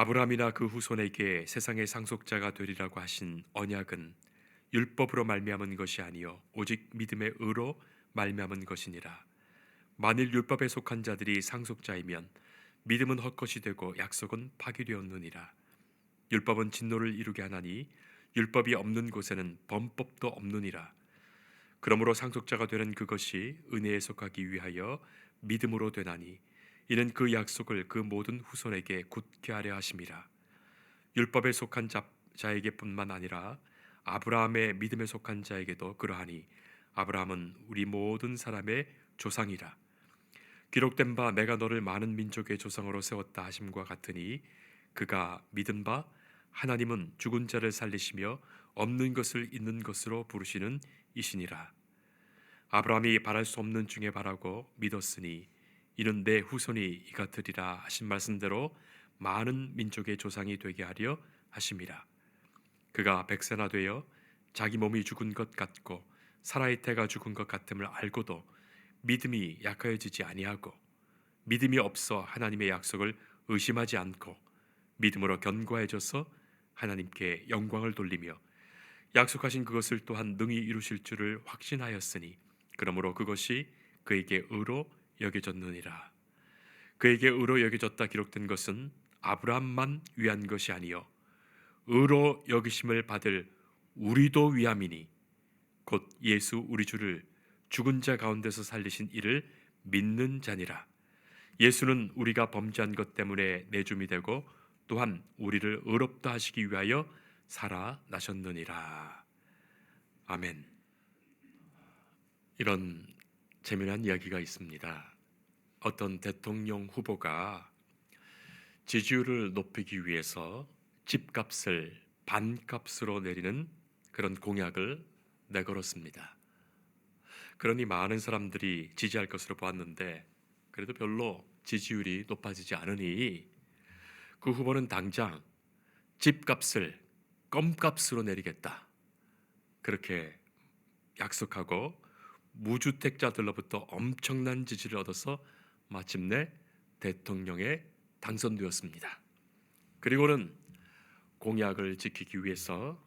아브라함이나 그 후손에게 세상의 상속자가 되리라고 하신 언약은 율법으로 말미암은 것이 아니요 오직 믿음의 의로 말미암은 것이니라. 만일 율법에 속한 자들이 상속자이면 믿음은 헛것이 되고 약속은 파기되었느니라. 율법은 진노를 이루게 하나니 율법이 없는 곳에는 범법도 없느니라. 그러므로 상속자가 되는 그것이 은혜에 속하기 위하여 믿음으로 되나니 이는 그 약속을 그 모든 후손에게 굳게 하려 하심이라. 율법에 속한 자에게뿐만 아니라 아브라함의 믿음에 속한 자에게도 그러하니 아브라함은 우리 모든 사람의 조상이라. 기록된 바 내가 너를 많은 민족의 조상으로 세웠다 하심과 같으니 그가 믿은 바 하나님은 죽은 자를 살리시며 없는 것을 있는 것으로 부르시는 이시니라. 아브라함이 바랄 수 없는 중에 바라고 믿었으니 이는 내 후손이 이같으리라 하신 말씀대로 많은 민족의 조상이 되게 하려 하심이라. 그가 백세나 되어 자기 몸이 죽은 것 같고 사라의 태가 죽은 것 같음을 알고도 믿음이 약하여지지 아니하고 믿음이 없어 하나님의 약속을 의심하지 않고 믿음으로 견고해져서 하나님께 영광을 돌리며 약속하신 그것을 또한 능히 이루실 줄을 확신하였으니 그러므로 그것이 그에게 의로 여겨졌느니라. 그에게 의로 여겨졌다 기록된 것은 아브라함만 위한 것이 아니요 의로 여기심을 받을 우리도 위함이니 곧 예수 우리 주를 죽은 자 가운데서 살리신 이를 믿는 자니라. 예수는 우리가 범죄한 것 때문에 내줌이 되고 또한 우리를 의롭다 하시기 위하여 살아나셨느니라. 아멘. 이런 재미난 이야기가 있습니다. 어떤 대통령 후보가 지지율을 높이기 위해서 집값을 반값으로 내리는 그런 공약을 내걸었습니다. 그러니 많은 사람들이 지지할 것으로 보았는데 그래도 별로 지지율이 높아지지 않으니 그 후보는 당장 집값을 껌값으로 내리겠다 그렇게 약속하고 무주택자들로부터 엄청난 지지를 얻어서 마침내 대통령에 당선되었습니다. 그리고는 공약을 지키기 위해서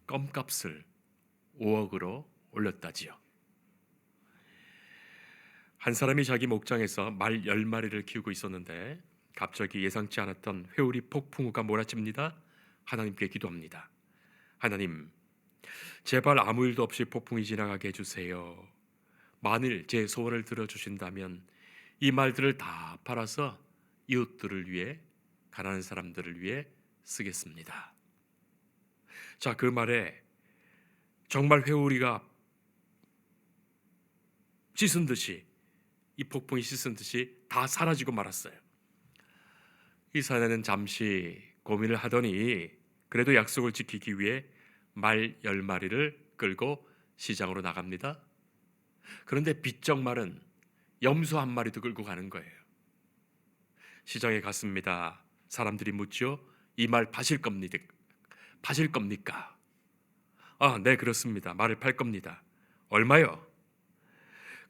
껌값을 5억으로 올렸다지요. 한 사람이 자기 목장에서 말 10마리를 키우고 있었는데 갑자기 예상치 않았던 회오리 폭풍우가 몰아칩니다. 하나님께 기도합니다. 하나님, 제발 아무 일도 없이 폭풍이 지나가게 해주세요. 만일 제 소원을 들어주신다면 이 말들을 다 팔아서 이웃들을 위해, 가난한 사람들을 위해 쓰겠습니다. 자, 그 말에 정말 회오리가 씻은 듯이, 이 폭풍이 씻은 듯이 다 사라지고 말았어요. 이 사내는 잠시 고민을 하더니 그래도 약속을 지키기 위해 말 10마리를 끌고 시장으로 나갑니다. 그런데 비쩍 마른 염소 1마리도 끌고 가는 거예요. 시장에 갔습니다. 사람들이 묻죠. 이 말 파실 겁니까? 파실 겁니까? 아, 네, 그렇습니다. 말을 팔 겁니다. 얼마요?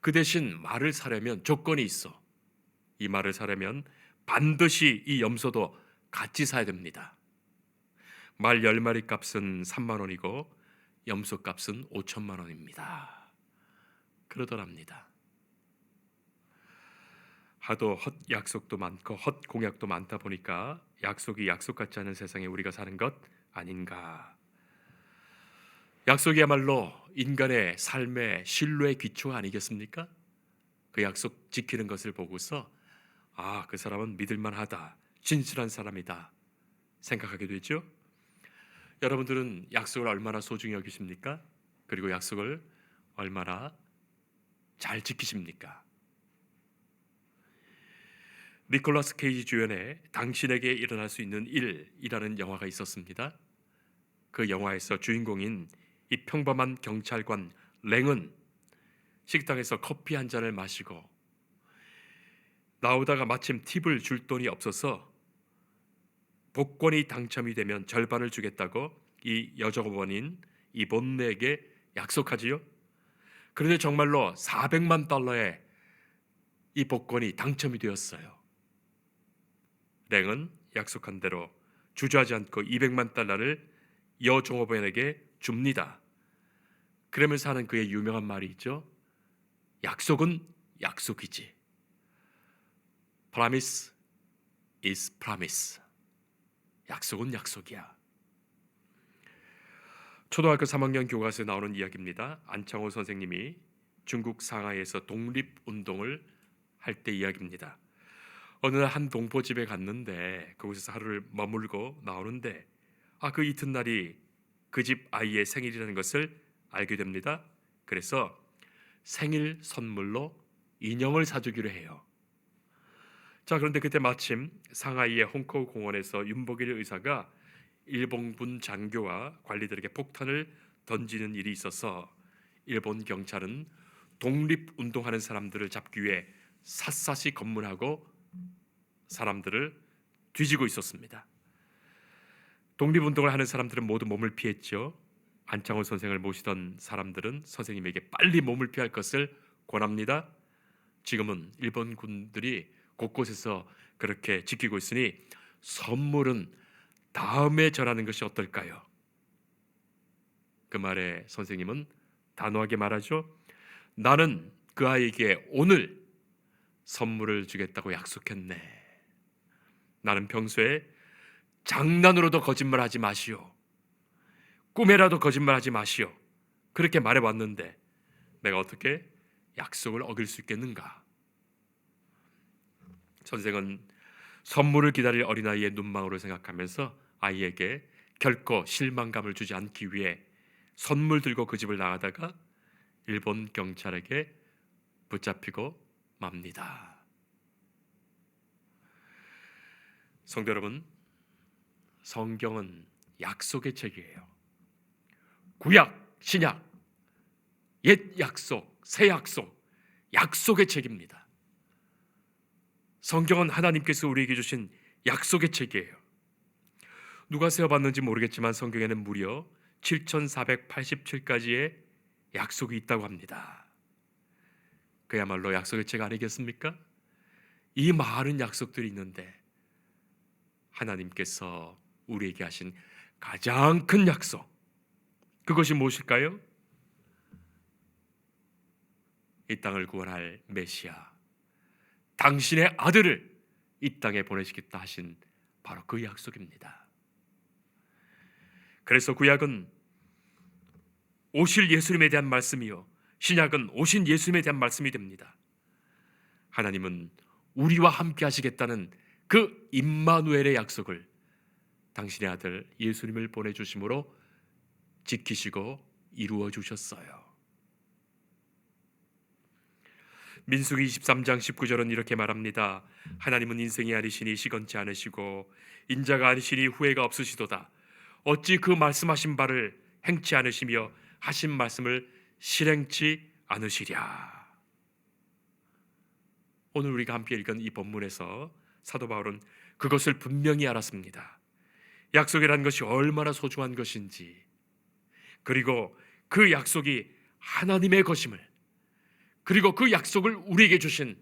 그 대신 말을 사려면 조건이 있어. 이 말을 사려면 반드시 이 염소도 같이 사야 됩니다. 말 10마리 값은 3만 원이고 염소 값은 5천만 원입니다. 그러더랍니다. 하도 헛 약속도 많고 헛 공약도 많다 보니까 약속이 약속 같지 않은 세상에 우리가 사는 것 아닌가. 약속이야말로 인간의 삶의 신뢰의 기초 아니겠습니까? 그 약속 지키는 것을 보고서 아, 그 사람은 믿을만하다, 진실한 사람이다 생각하게 되죠. 여러분들은 약속을 얼마나 소중히 여기십니까? 그리고 약속을 얼마나 잘 지키십니까? 니콜라스 케이지 주연의 당신에게 일어날 수 있는 일이라는 영화가 있었습니다. 그 영화에서 주인공인 이 평범한 경찰관 랭은 식당에서 커피 한 잔을 마시고 나오다가 마침 팁을 줄 돈이 없어서 복권이 당첨이 되면 절반을 주겠다고 이 여직원인 이 본네에게 약속하지요. 그런데 정말로 400만 달러의 이 복권이 당첨이 되었어요. 랭은 약속한 대로 주저하지 않고 200만 달러를 여종업원에게 줍니다. 그러면서 하는 그의 유명한 말이 있죠. 약속은 약속이지. Promise is promise. 약속은 약속이야. 초등학교 3학년 교과서에 나오는 이야기입니다. 안창호 선생님이 중국 상하이에서 독립운동을 할 때 이야기입니다. 어느 날 한 동포집에 갔는데 그곳에서 하루를 머물고 나오는데 그 이튿날이 그 집 아이의 생일이라는 것을 알게 됩니다. 그래서 생일 선물로 인형을 사주기로 해요. 자, 그런데 그때 마침 상하이의 홍커우 공원에서 윤복일 의사가 일본군 장교와 관리들에게 폭탄을 던지는 일이 있어서 일본 경찰은 독립운동하는 사람들을 잡기 위해 샅샅이 검문하고 사람들을 뒤지고 있었습니다. 독립운동을 하는 사람들은 모두 몸을 피했죠. 안창호 선생을 모시던 사람들은 선생님에게 빨리 몸을 피할 것을 권합니다. 지금은 일본 군들이 곳곳에서 그렇게 지키고 있으니 선물은 다음에 전하는 것이 어떨까요? 그 말에 선생님은 단호하게 말하죠. 나는 그 아이에게 오늘 선물을 주겠다고 약속했네. 나는 평소에 장난으로도 거짓말하지 마시오. 꿈에라도 거짓말하지 마시오. 그렇게 말해왔는데 내가 어떻게 약속을 어길 수 있겠는가? 선생은 선물을 기다릴 어린아이의 눈망울을 생각하면서 아이에게 결코 실망감을 주지 않기 위해 선물 들고 그 집을 나가다가 일본 경찰에게 붙잡히고 맙니다. 성도 여러분, 성경은 약속의 책이에요. 구약, 신약, 옛 약속, 새 약속, 약속의 책입니다. 성경은 하나님께서 우리에게 주신 약속의 책이에요. 누가 세어봤는지 모르겠지만 성경에는 무려 7487가지의 약속이 있다고 합니다. 그야말로 약속의 책 아니겠습니까? 이 많은 약속들이 있는데 하나님께서 우리에게 하신 가장 큰 약속, 그것이 무엇일까요? 이 땅을 구원할 메시아, 당신의 아들을 이 땅에 보내시겠다 하신 바로 그 약속입니다. 그래서 구약은 오실 예수님에 대한 말씀이요, 신약은 오신 예수님에 대한 말씀이 됩니다. 하나님은 우리와 함께 하시겠다는 그 임마누엘의 약속을 당신의 아들 예수님을 보내주심으로 지키시고 이루어 주셨어요. 민수기 23장 19절은 이렇게 말합니다. 하나님은 인생이 아니시니 시건치 않으시고 인자가 아니시니 후회가 없으시도다. 어찌 그 말씀하신 바를 행치 않으시며 하신 말씀을 실행치 않으시랴. 오늘 우리가 함께 읽은 이 본문에서 사도 바울은 그것을 분명히 알았습니다. 약속이라는 것이 얼마나 소중한 것인지, 그리고 그 약속이 하나님의 것임을, 그리고 그 약속을 우리에게 주신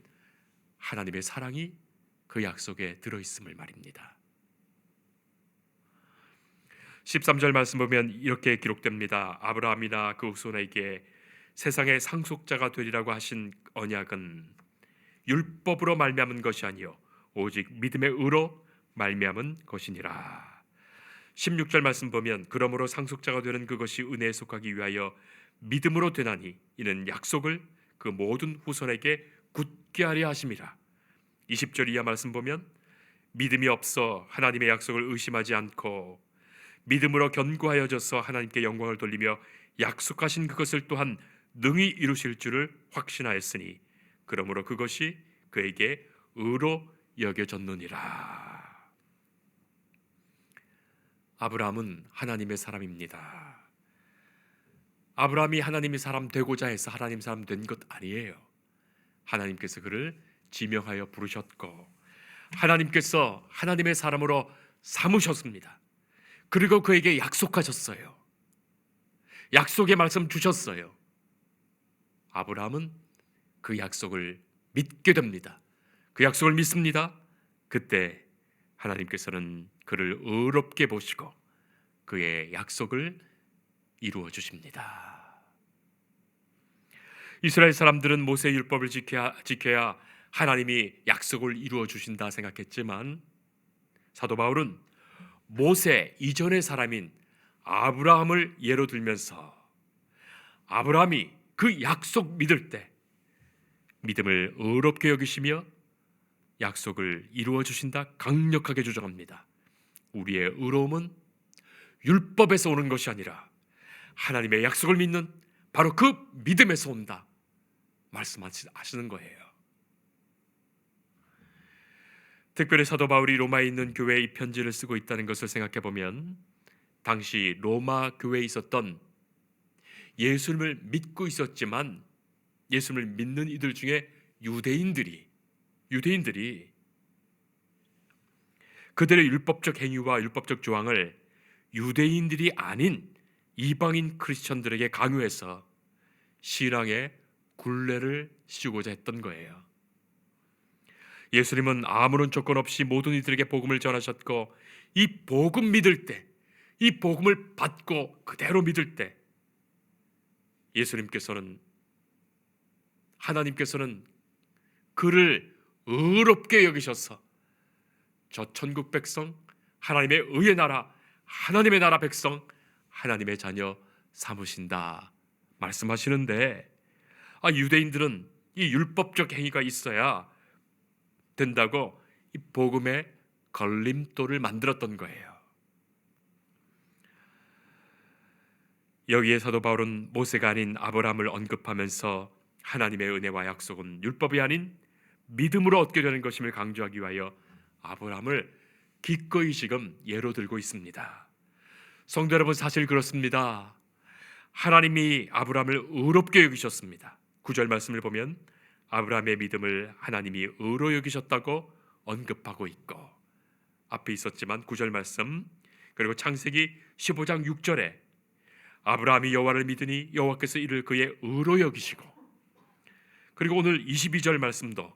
하나님의 사랑이 그 약속에 들어있음을 말입니다. 13절 말씀 보면 이렇게 기록됩니다. 아브라함이나 그 후손에게 세상의 상속자가 되리라고 하신 언약은 율법으로 말미암은 것이 아니요 오직 믿음의 의로 말미암은 것이니라. 16절 말씀 보면 그러므로 상속자가 되는 그것이 은혜에 속하기 위하여 믿음으로 되나니 이는 약속을 그 모든 후손에게 굳게 하려 하심이라. 20절 이하 말씀 보면 믿음이 없어 하나님의 약속을 의심하지 않고 믿음으로 견고하여져서 하나님께 영광을 돌리며 약속하신 그것을 또한 능히 이루실 줄을 확신하였으니 그러므로 그것이 그에게 의로 여겨졌느니라. 아브라함은 하나님의 사람입니다. 아브라함이 하나님의 사람 되고자 해서 하나님 사람 된 것 아니에요. 하나님께서 그를 지명하여 부르셨고 하나님께서 하나님의 사람으로 삼으셨습니다. 그리고 그에게 약속하셨어요. 약속의 말씀 주셨어요. 아브라함은 그 약속을 믿게 됩니다. 그 약속을 믿습니다. 그때 하나님께서는 그를 의롭게 보시고 그의 약속을 이루어 주십니다. 이스라엘 사람들은 모세의 율법을 지켜야 하나님이 약속을 이루어 주신다 생각했지만 사도 바울은 모세 이전의 사람인 아브라함을 예로 들면서 아브라함이 그 약속 믿을 때 믿음을 의롭게 여기시며 약속을 이루어 주신다 강력하게 주장합니다. 우리의 의로움은 율법에서 오는 것이 아니라 하나님의 약속을 믿는 바로 그 믿음에서 온다 말씀하시는 거예요. 특별히 사도 바울이 로마에 있는 교회에 이 편지를 쓰고 있다는 것을 생각해 보면 당시 로마 교회에 있었던 예수님을 믿고 있었지만 예수님을 믿는 이들 중에 유대인들이 그들의 율법적 행위와 율법적 조항을 유대인들이 아닌 이방인 크리스천들에게 강요해서 신앙의 굴레를 씌우고자 했던 거예요. 예수님은 아무런 조건 없이 모든 이들에게 복음을 전하셨고 이 복음 믿을 때, 이 복음을 받고 그대로 믿을 때 하나님께서는 그를 의롭게 여기셔서 저 천국 백성, 하나님의 의의 나라, 하나님의 나라 백성, 하나님의 자녀 삼으신다 말씀하시는데 유대인들은 이 율법적 행위가 있어야 된다고 이 복음의 걸림돌을 만들었던 거예요. 여기에 사도 바울은 모세가 아닌 아브라함을 언급하면서 하나님의 은혜와 약속은 율법이 아닌 믿음으로 얻게 되는 것임을 강조하기 위하여 아브라함을 기꺼이 지금 예로 들고 있습니다. 성도 여러분, 사실 그렇습니다. 하나님이 아브라함을 의롭게 여기셨습니다. 9절 말씀을 보면 아브라함의 믿음을 하나님이 의로 여기셨다고 언급하고 있고 앞에 있었지만 9절 말씀 그리고 창세기 15장 6절에 아브라함이 여호와를 믿으니 여호와께서 이를 그의 의로 여기시고 그리고 오늘 22절 말씀도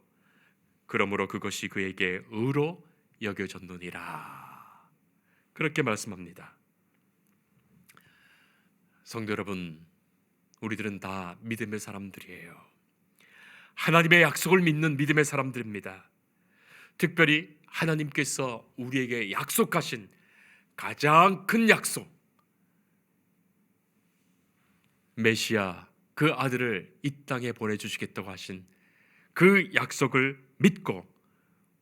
그러므로 그것이 그에게 의로 여겨졌느니라 그렇게 말씀합니다. 성도 여러분, 우리들은 다 믿음의 사람들이에요. 하나님의 약속을 믿는 믿음의 사람들입니다. 특별히 하나님께서 우리에게 약속하신 가장 큰 약속, 메시아 그 아들을 이 땅에 보내주시겠다고 하신 그 약속을 믿고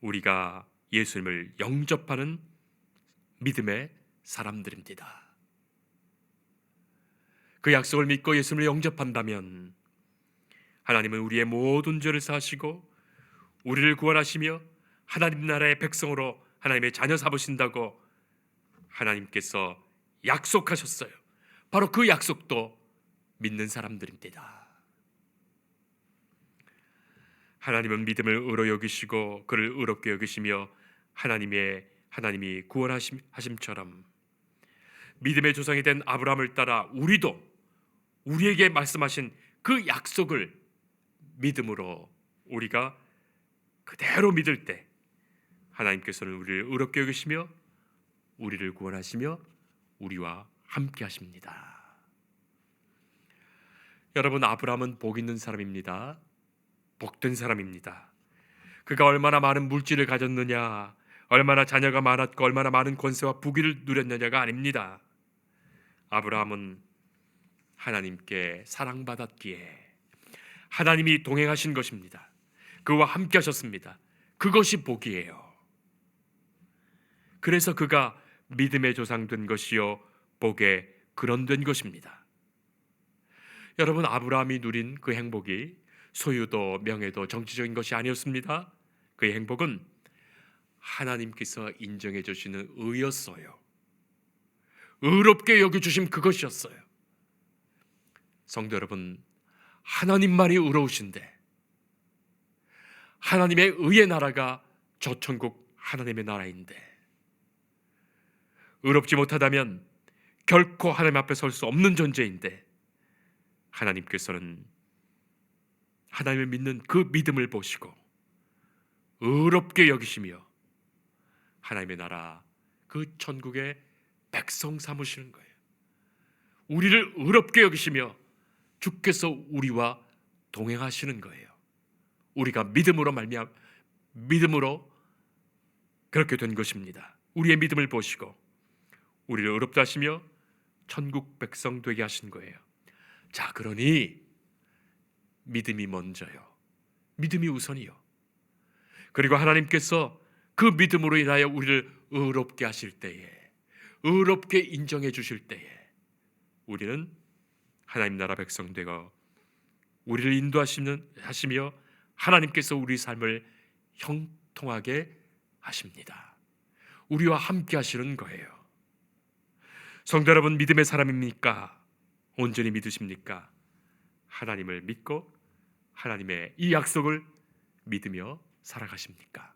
우리가 예수님을 영접하는 믿음의 사람들입니다. 그 약속을 믿고 예수님을 영접한다면 하나님은 우리의 모든 죄를 사하시고 우리를 구원하시며 하나님 나라의 백성으로 하나님의 자녀 삼으신다고 하나님께서 약속하셨어요. 바로 그 약속도 믿는 사람들입니다. 하나님은 믿음을 의로 여기시고 그를 의롭게 여기시며 하나님이 구원하심처럼 믿음의 조상이 된 아브라함을 따라 우리도 우리에게 말씀하신 그 약속을 믿음으로 우리가 그대로 믿을 때 하나님께서는 우리를 의롭게 여기시며 우리를 구원하시며 우리와 함께 하십니다. 여러분, 아브라함은 복 있는 사람입니다. 복된 사람입니다. 그가 얼마나 많은 물질을 가졌느냐, 얼마나 자녀가 많았고 얼마나 많은 권세와 부귀를 누렸느냐가 아닙니다. 아브라함은 하나님께 사랑받았기에 하나님이 동행하신 것입니다. 그와 함께 하셨습니다. 그것이 복이에요. 그래서 그가 믿음의 조상 된 것이요 복의 근원 된 것입니다. 여러분, 아브라함이 누린 그 행복이 소유도 명예도 정치적인 것이 아니었습니다. 그의 행복은 하나님께서 인정해 주시는 의였어요. 의롭게 여겨주심 그것이었어요. 성도 여러분, 하나님만이 의로우신데 하나님의 의의 나라가 저 천국 하나님의 나라인데 의롭지 못하다면 결코 하나님 앞에 설 수 없는 존재인데 하나님께서는 하나님을 믿는 그 믿음을 보시고 의롭게 여기시며 하나님의 나라, 그 천국의 백성 삼으시는 거예요. 우리를 의롭게 여기시며 주께서 우리와 동행하시는 거예요. 우리가 믿음으로 그렇게 된 것입니다. 우리의 믿음을 보시고 우리를 의롭다 하시며 천국 백성 되게 하신 거예요. 자, 그러니 믿음이 먼저요. 믿음이 우선이요. 그리고 하나님께서 그 믿음으로 인하여 우리를 의롭게 하실 때에, 의롭게 인정해 주실 때에 우리는 하나님 나라 백성 되고 우리를 인도하시며 하나님께서 우리 삶을 형통하게 하십니다. 우리와 함께 하시는 거예요. 성도 여러분, 믿음의 사람입니까? 온전히 믿으십니까? 하나님을 믿고 하나님의 이 약속을 믿으며 살아가십니까?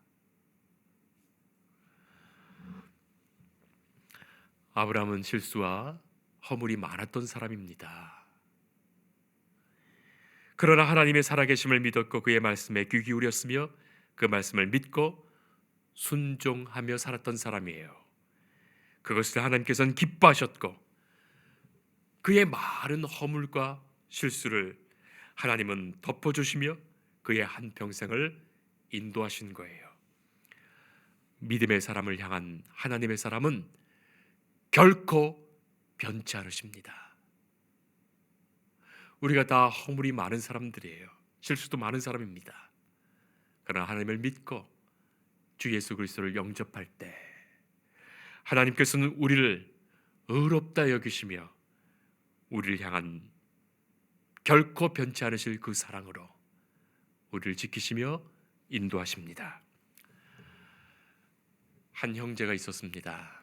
아브라함은 실수와 허물이 많았던 사람입니다. 그러나 하나님의 살아계심을 믿었고 그의 말씀에 귀 기울였으며 그 말씀을 믿고 순종하며 살았던 사람이에요. 그것을 하나님께서는 기뻐하셨고 그의 많은 허물과 실수를 하나님은 덮어주시며 그의 한평생을 인도하신 거예요. 믿음의 사람을 향한 하나님의 사람은 결코 변치 않으십니다. 우리가 다 허물이 많은 사람들이에요. 실수도 많은 사람입니다. 그러나 하나님을 믿고 주 예수 그리스도를 영접할 때 하나님께서는 우리를 의롭다 여기시며 우리를 향한 결코 변치 않으실 그 사랑으로 우리를 지키시며 인도하십니다. 한 형제가 있었습니다.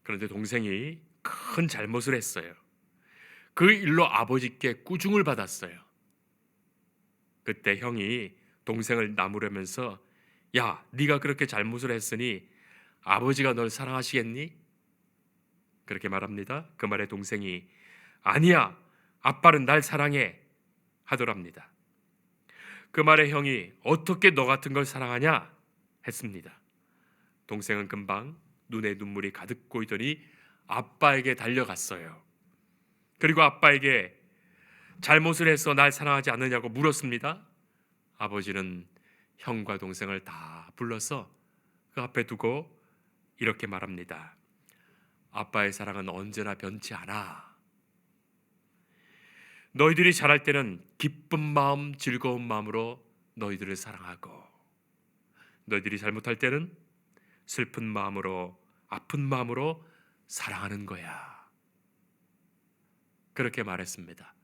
그런데 동생이 큰 잘못을 했어요. 그 일로 아버지께 꾸중을 받았어요. 그때 형이 동생을 나무라면서 야, 네가 그렇게 잘못을 했으니 아버지가 널 사랑하시겠니? 그렇게 말합니다. 그 말에 동생이 아니야, 아빠는 날 사랑해 하더랍니다. 그 말에 형이 어떻게 너 같은 걸 사랑하냐 했습니다. 동생은 금방 눈에 눈물이 가득 고이더니 아빠에게 달려갔어요. 그리고 아빠에게 잘못을 해서 날 사랑하지 않느냐고 물었습니다. 아버지는 형과 동생을 다 불러서 그 앞에 두고 이렇게 말합니다. 아빠의 사랑은 언제나 변치 않아. 너희들이 잘할 때는 기쁜 마음, 즐거운 마음으로 너희들을 사랑하고 너희들이 잘못할 때는 슬픈 마음으로, 아픈 마음으로 사랑하는 거야. 그렇게 말했습니다.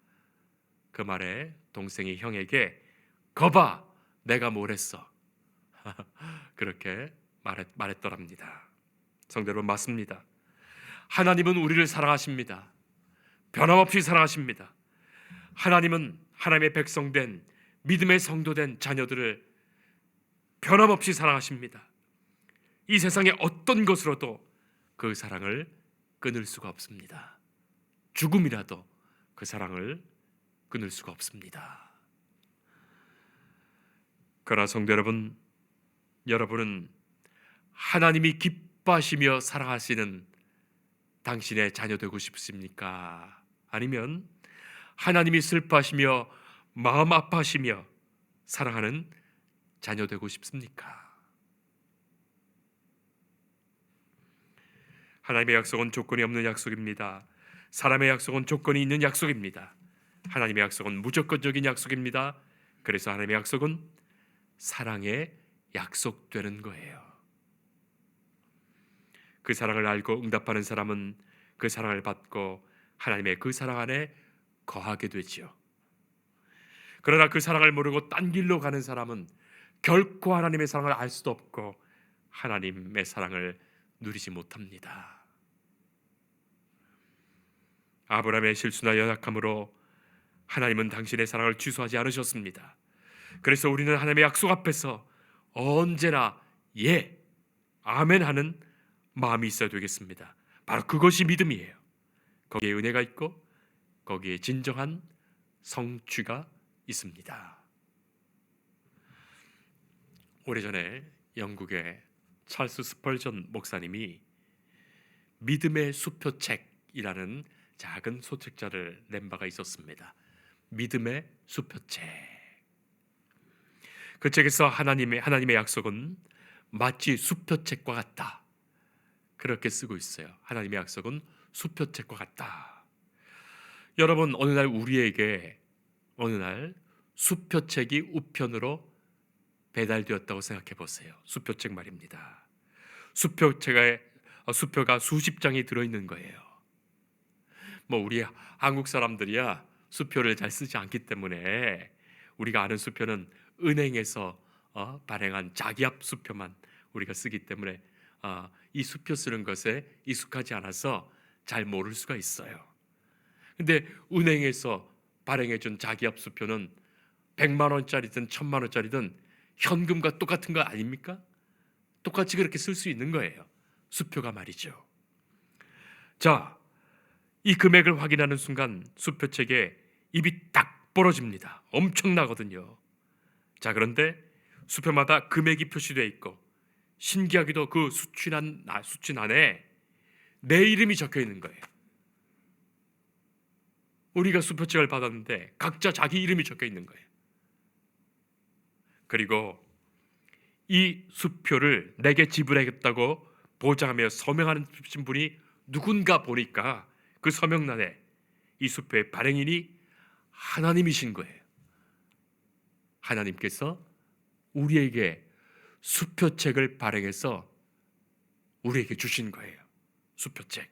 그 말에 동생이 형에게 거봐, 내가 뭘 했어. 그렇게 말했더랍니다. 성도 여러분, 맞습니다. 하나님은 우리를 사랑하십니다. 변함없이 사랑하십니다. 하나님은 하나님의 백성된 믿음의 성도된 자녀들을 변함없이 사랑하십니다. 이 세상의 어떤 것으로도 그 사랑을 끊을 수가 없습니다. 죽음이라도 그 사랑을 끊을 수가 없습니다. 그러나 성도 여러분, 여러분은 하나님이 기뻐하시며 사랑하시는 당신의 자녀 되고 싶습니까? 아니면 하나님이 슬퍼하시며 마음 아파하시며 사랑하는 자녀 되고 싶습니까? 하나님의 약속은 조건이 없는 약속입니다. 사람의 약속은 조건이 있는 약속입니다. 하나님의 약속은 무조건적인 약속입니다. 그래서 하나님의 약속은 사랑의 약속되는 거예요. 그 사랑을 알고 응답하는 사람은 그 사랑을 받고 하나님의 그 사랑 안에 거하게 되지요. 그러나 그 사랑을 모르고 딴 길로 가는 사람은 결코 하나님의 사랑을 알 수도 없고 하나님의 사랑을 누리지 못합니다. 아브라함의 실수나 연약함으로 하나님은 당신의 사랑을 취소하지 않으셨습니다. 그래서 우리는 하나님의 약속 앞에서 언제나 예, 아멘 하는 마음이 있어야 되겠습니다. 바로 그것이 믿음이에요. 거기에 은혜가 있고 거기에 진정한 성취가 있습니다. 오래전에 영국에 찰스 스펄전 목사님이 믿음의 수표책이라는 작은 소책자를 낸 바가 있었습니다. 믿음의 수표책. 그 책에서 하나님의 약속은 마치 수표책과 같다, 그렇게 쓰고 있어요. 하나님의 약속은 수표책과 같다. 여러분, 어느 날 우리에게 수표책이 우편으로 배달되었다고 생각해 보세요. 수표책 말입니다. 수표가 수십 장이 들어있는 거예요. 우리 한국 사람들이야 수표를 잘 쓰지 않기 때문에 우리가 아는 수표는 은행에서 발행한 자기압 수표만 우리가 쓰기 때문에 이 수표 쓰는 것에 익숙하지 않아서 잘 모를 수가 있어요. 근데 은행에서 발행해준 자기압 수표는 100만 원짜리든 1000만 원짜리든 현금과 똑같은 거 아닙니까? 똑같이 그렇게 쓸 수 있는 거예요. 수표가 말이죠. 자, 이 금액을 확인하는 순간 수표책에 입이 딱 벌어집니다. 엄청나거든요. 자, 그런데 수표마다 금액이 표시되어 있고 신기하게도 그 수취란 안에 내 이름이 적혀 있는 거예요. 우리가 수표책을 받았는데 각자 자기 이름이 적혀 있는 거예요. 그리고 이 수표를 내게 지불하겠다고 보장하며 서명하는 분이 누군가 보니까 그 서명란에 이 수표의 발행인이 하나님이신 거예요. 하나님께서 우리에게 수표책을 발행해서 우리에게 주신 거예요. 수표책.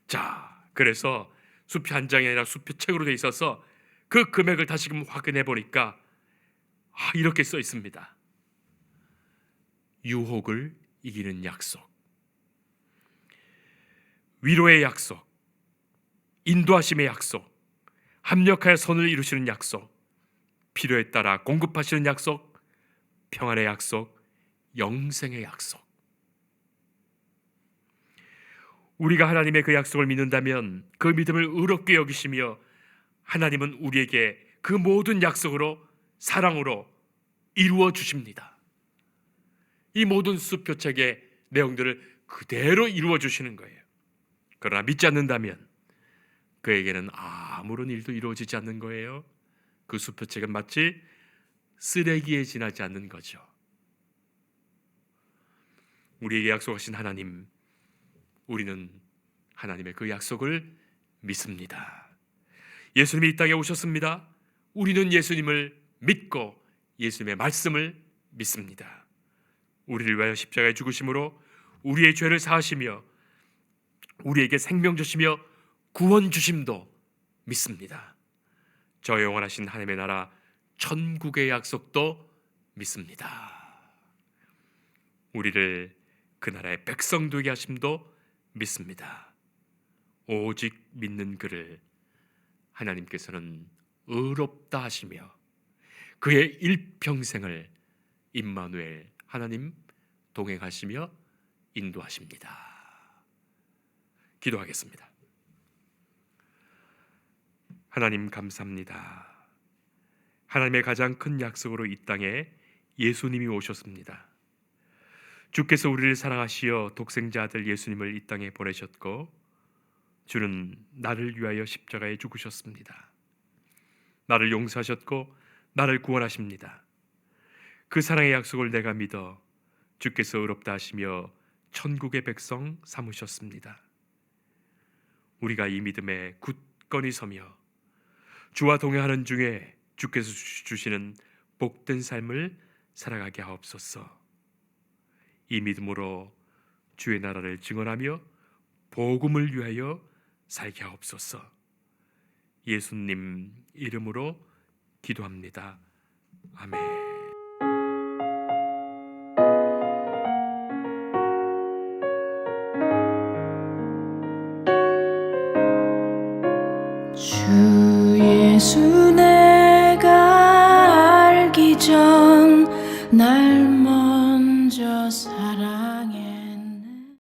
자, 그래서 수표 한 장이 아니라 수표책으로 돼 있어서 그 금액을 다시금 확인해 보니까 이렇게 써 있습니다. 유혹을 이기는 약속, 위로의 약속, 인도하심의 약속, 합력하여 선을 이루시는 약속, 필요에 따라 공급하시는 약속, 평안의 약속, 영생의 약속. 우리가 하나님의 그 약속을 믿는다면 그 믿음을 의롭게 여기시며 하나님은 우리에게 그 모든 약속으로 사랑으로 이루어 주십니다. 이 모든 수표책의 내용들을 그대로 이루어 주시는 거예요. 그러나 믿지 않는다면 그에게는 아무런 일도 이루어지지 않는 거예요. 그 수표책은 마치 쓰레기에 지나지 않는 거죠. 우리에게 약속하신 하나님, 우리는 하나님의 그 약속을 믿습니다. 예수님이 이 땅에 오셨습니다. 우리는 예수님을 믿고 예수님의 말씀을 믿습니다. 우리를 위하여 십자가에 죽으심으로 우리의 죄를 사하시며 우리에게 생명 주시며 구원 주심도 믿습니다. 저 영원하신 하나님의 나라 천국의 약속도 믿습니다. 우리를 그 나라의 백성 되게 하심도 믿습니다. 오직 믿는 그를 하나님께서는 의롭다 하시며 그의 일평생을 임마누엘 하나님 동행하시며 인도하십니다. 기도하겠습니다. 하나님 감사합니다. 하나님의 가장 큰 약속으로 이 땅에 예수님이 오셨습니다. 주께서 우리를 사랑하시어 독생자 아들 예수님을 이 땅에 보내셨고 주는 나를 위하여 십자가에 죽으셨습니다. 나를 용서하셨고 나를 구원하십니다. 그 사랑의 약속을 내가 믿어 주께서 의롭다 하시며 천국의 백성 삼으셨습니다. 우리가 이 믿음에 굳건히 서며 주와 동행하는 중에 주께서 주시는 복된 삶을 살아가게 하옵소서. 이 믿음으로 주의 나라를 증언하며 복음을 위하여 살게 하옵소서. 예수님 이름으로 기도합니다. 아멘. 주 예수